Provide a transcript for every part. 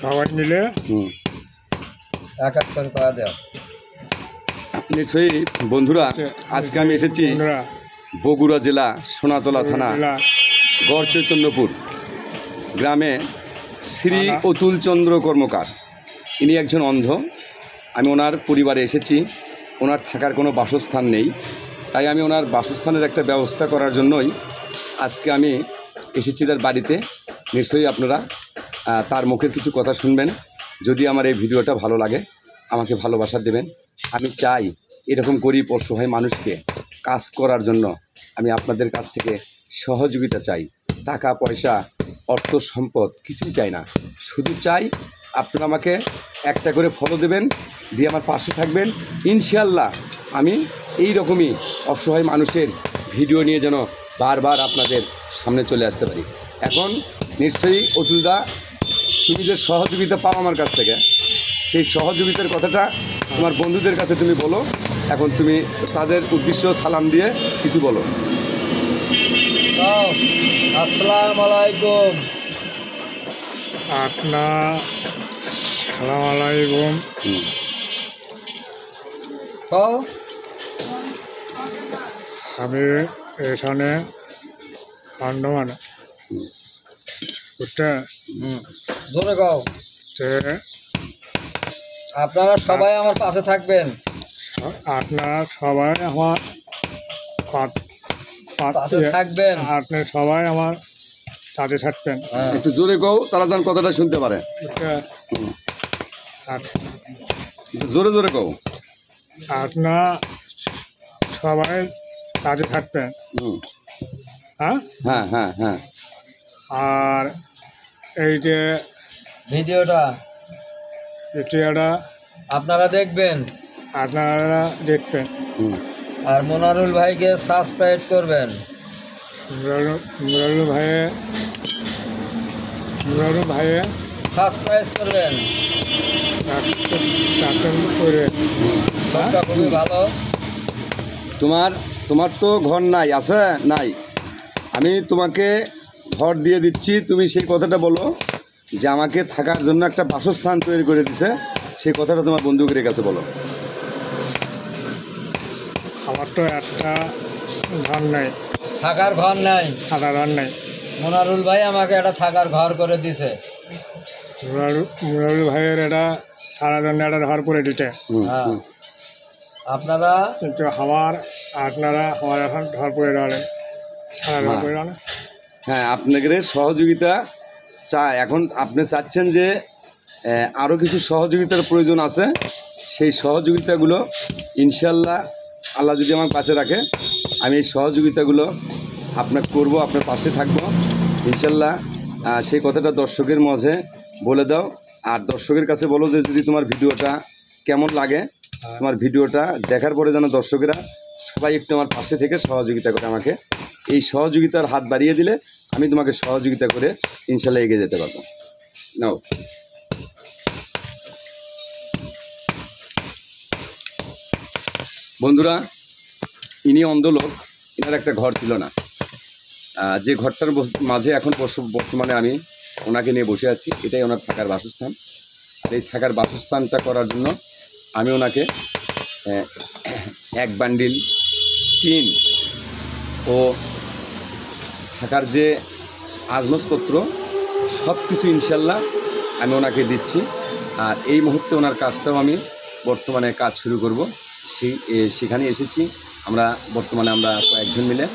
সবাই মিলে এক এক করে পাওয়া দেওয়া। নিশ্চয়ই বন্ধুরা, আজকে আমি এসেছি বগুড়া জেলা সোনাতলা থানা গড় চৈতন্যপুর গ্রামে শ্রী অতুল চন্দ্র কর্মকার। ইনি একজন অন্ধ। আমি ওনার পরিবারে এসেছি। ওনার থাকার কোনো বাসস্থান নেই, তাই আমি ওনার বাসস্থানের একটা ব্যবস্থা করার জন্যই আজকে আমি এসেছি তার বাড়িতে। নিশ্চয়ই আপনারা তার মুখের কিছু কথা শুনবেন। যদি আমার এই ভিডিওটা ভালো লাগে আমাকে ভালোবাসা দেবেন। আমি চাই এরকম গরিব অসহায় মানুষকে কাজ করার জন্য আমি আপনাদের কাছ থেকে সহযোগিতা চাই। টাকা পয়সা অর্থ সম্পদ কিছুই চাই না, শুধু চাই আপনারা আমাকে একটা করে ফলো দেবেন, দিয়ে আমার পাশে থাকবেন। ইনশাআল্লাহ আমি এই রকমই অসহায় মানুষের ভিডিও নিয়ে যেন বারবার আপনাদের সামনে চলে আসতে পারি। এখন নিশ্চয়ই অতুলদা, তুমি যে সহযোগিতা পাও আমার কাছ থেকে, সেই সহযোগিতার কথাটা তোমার বন্ধুদের কাছে তুমি বলো। এখন তুমি তাদের উদ্দেশ্য সালাম দিয়ে কিছু বলো। আসসালামু আলাইকুম। আসসালামু আলাইকুম। আমি এখানে আন্দামান জোরে গাও। আপনারা সবাই আমার পাশে থাকবেন। আপনারা সবাই আমার পাশে থাকবেন। আপনি সবাই আমার সাথে থাকবেন। একটু জোরে কও, তারা যেন কথাটা শুনতে পারে। জোরে জোরে কও। আপনারা সবাই সাথে থাকবেন। হ্যাঁ হ্যাঁ হ্যাঁ হ্যাঁ। আর এই যে ভিডিওটা আপনারা দেখবেন, আপনারা দেখবেন। আর মনারুল ভাইকে সাবস্ক্রাইব করবেন। মুরারু ভাইয়ে সাবস্ক্রাইব করবেন। লোকটা খুবই ভালো। তোমার তো ঘর নাই, আছে নাই? আমি তোমাকে ঘর দিয়ে দিচ্ছি। তুমি সেই কথাটা বলো যে আমাকে থাকার জন্য একটা বাসস্থান তৈরি করে দিছে, সেই কথাটা তোমার বন্ধুদের কাছে বলো। আমার তো একটা ঘর নাই, থাকার ঘর নাই। থাকার ঘর নাই। মনারুল ভাই আমাকে একটা থাকার ঘর করে দিছে। মুরারু ভাইয়ের এটা সারা জন্য একটা ঘর করে দিতে। আপনারা কিন্তু আপনারা আমার এখন ঘর করে দেওয়ালেন, সারা ঘর করে দেওয়ালেন। হ্যাঁ, আপনাদের সহযোগিতা চাই। এখন আপনি চাচ্ছেন যে আরও কিছু সহযোগিতার প্রয়োজন আছে। সেই সহযোগিতাগুলো ইনশাল্লাহ আল্লাহ যদি আমার পাশে রাখে আমি এই সহযোগিতাগুলো আপনাকে করব, আপনার পাশে থাকবো ইনশাল্লাহ। সেই কথাটা দর্শকের মাঝে বলে দাও। আর দর্শকের কাছে বলো যে যদি তোমার ভিডিওটা কেমন লাগে, তোমার ভিডিওটা দেখার পরে যেন দর্শকেরা সবাই একটু আমার পাশে থেকে সহযোগিতা করে আমাকে। এই সহযোগিতার হাত বাড়িয়ে দিলে আমি তোমাকে সহযোগিতা করে ইনশাল্লাহ এগিয়ে যেতে পারবো। নাও। বন্ধুরা, ইনি অন্ধ লোক, এনার একটা ঘর ছিল না। যে ঘরটার মাঝে এখন বর্তমানে আমি ওনাকে নিয়ে বসে আছি, এটাই ওনার থাকার বাসস্থান। আর এই থাকার বাসস্থানটা করার জন্য আমি ওনাকে এক বান্ডিল টিন ও থাকার যে আসবাবপত্র সব কিছু ইনশাল্লাহ আমি ওনাকে দিচ্ছি। আর এই মুহূর্তে ওনার কাজটাও আমি বর্তমানে কাজ শুরু করব। সেখানে এসেছি আমরা বর্তমানে কয়েকজন মিলে।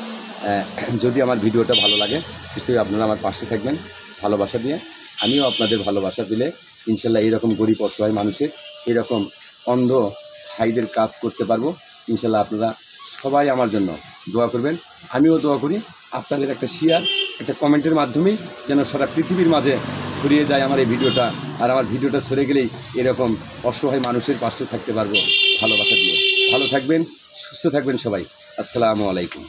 যদি আমার ভিডিওটা ভালো লাগে নিশ্চয়ই আপনারা আমার পাশে থাকবেন ভালোবাসা দিয়ে। আমিও আপনাদের ভালোবাসা দিলে ইনশাল্লাহ এইরকম গরিব অসহায় মানুষের এরকম অন্ধ ভাইদের কাজ করতে পারবো ইনশাল্লাহ। আপনারা সবাই আমার জন্য দোয়া করবেন, আমিও দোয়া করি। আপনাদের একটা শেয়ার, একটা কমেন্টের মাধ্যমেই যেন সারা পৃথিবীর মাঝে ছড়িয়ে যায় আমার এই ভিডিওটা। আর আমার ভিডিওটা ছড়ে গেলেই এরকম অসহায় মানুষের পাশে থাকতে পারবো ভালোবাসা দিয়ে। ভালো থাকবেন, সুস্থ থাকবেন সবাই। আসসালামু আলাইকুম।